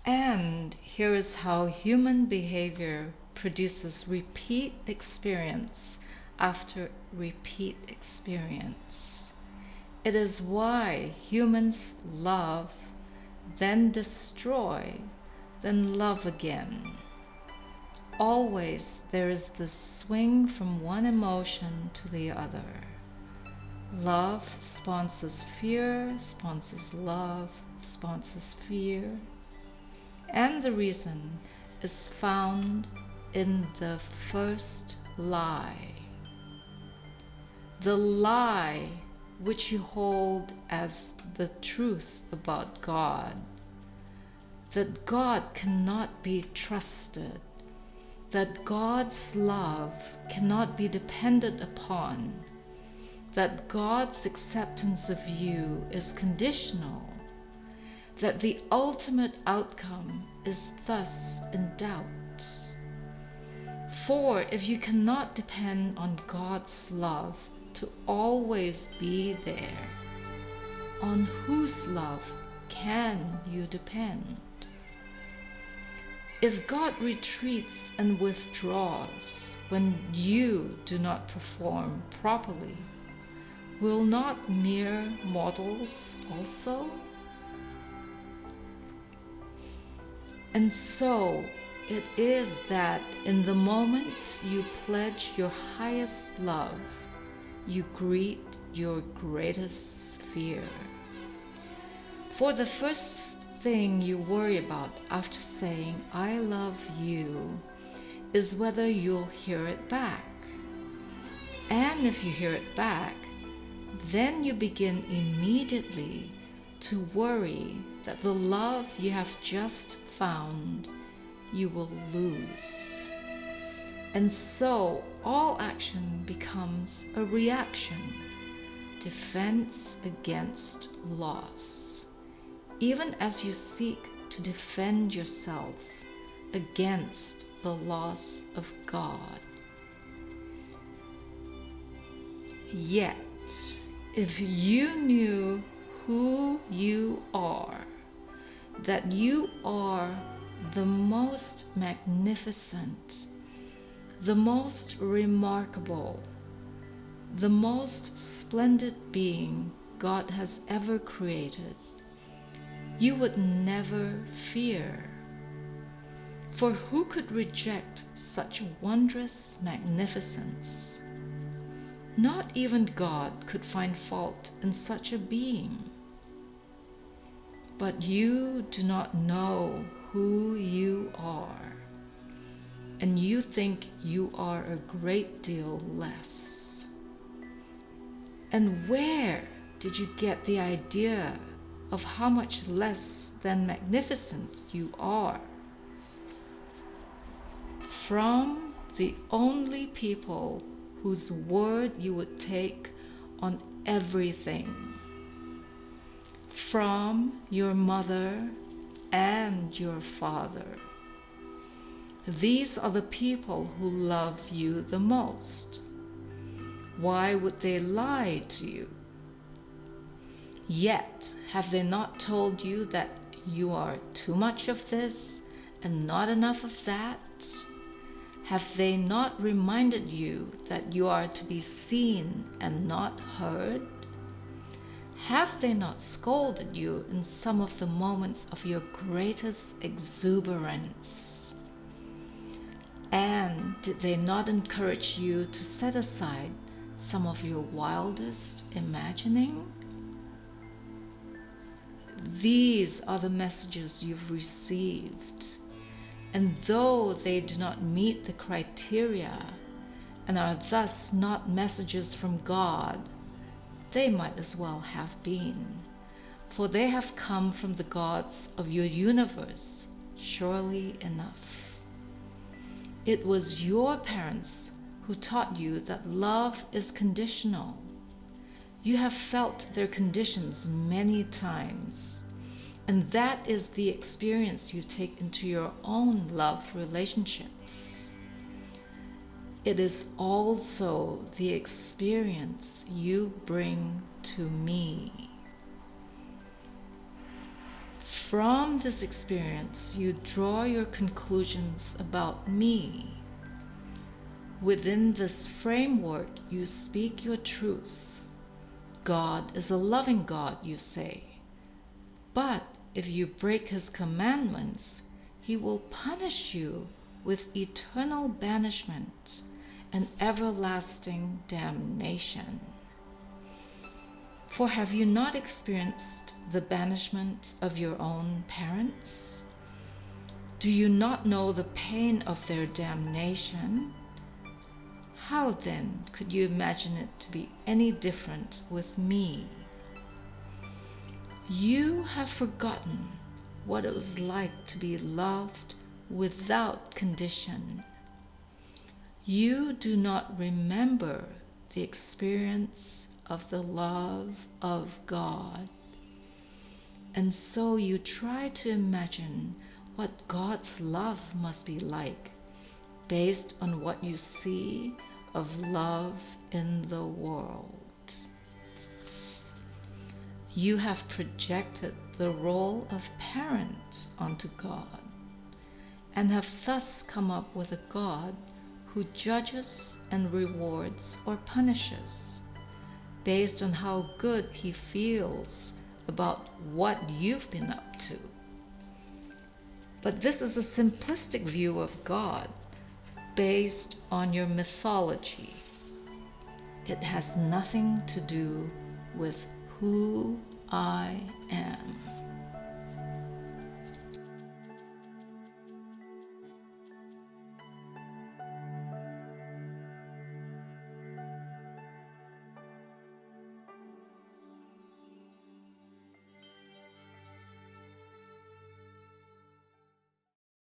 And here is how human behavior produces repeat experience after repeat experience. It is why humans love, then destroy, then love again. Always there is this swing from one emotion to the other. Love sponsors fear, sponsors love, sponsors fear. And the reason is found in the first lie. The lie which you hold as the truth about God, that God cannot be trusted, that God's love cannot be depended upon, that God's acceptance of you is conditional, that the ultimate outcome is thus in doubt. For if you cannot depend on God's love to always be there, on whose love can you depend? If God retreats and withdraws when you do not perform properly, will not mere mortals also? And so it is that in the moment you pledge your highest love, you greet your greatest fear. For the first thing you worry about after saying, "I love you," is whether you'll hear it back. And if you hear it back, then you begin immediately to worry that the love you have just found you will lose. And so all action becomes a reaction, defense against loss, even as you seek to defend yourself against the loss of God. Yet, if you knew who you are, that you are the most magnificent, the most remarkable, the most splendid being God has ever created, you would never fear. For who could reject such wondrous magnificence? Not even God could find fault in such a being. But you do not know who you are, and you think you are a great deal less. And where did you get the idea of how much less than magnificent you are? From the only people whose word you would take on everything. From your mother and your father. These are the people who love you the most. Why would they lie to you? Yet have they not told you that you are too much of this and not enough of that? Have they not reminded you that you are to be seen and not heard? Have they not scolded you in some of the moments of your greatest exuberance? And did they not encourage you to set aside some of your wildest imagining? These are the messages you've received, and though they do not meet the criteria and are thus not messages from God, they might as well have been, for they have come from the gods of your universe, surely enough. It was your parents who taught you that love is conditional. You have felt their conditions many times, and that is the experience you take into your own love relationships. It is also the experience you bring to me. From this experience, you draw your conclusions about me. Within this framework, you speak your truth. God is a loving God, you say. But if you break His commandments, He will punish you with eternal banishment and everlasting damnation. For have you not experienced the banishment of your own parents? Do you not know the pain of their damnation? How then could you imagine it to be any different with me? You have forgotten what it was like to be loved without condition. You do not remember the experience of the love of God. And so you try to imagine what God's love must be like based on what you see of love in the world. You have projected the role of parent onto God and have thus come up with a God who judges and rewards or punishes based on how good He feels about what you've been up to. But this is a simplistic view of God based on your mythology. It has nothing to do with who I am.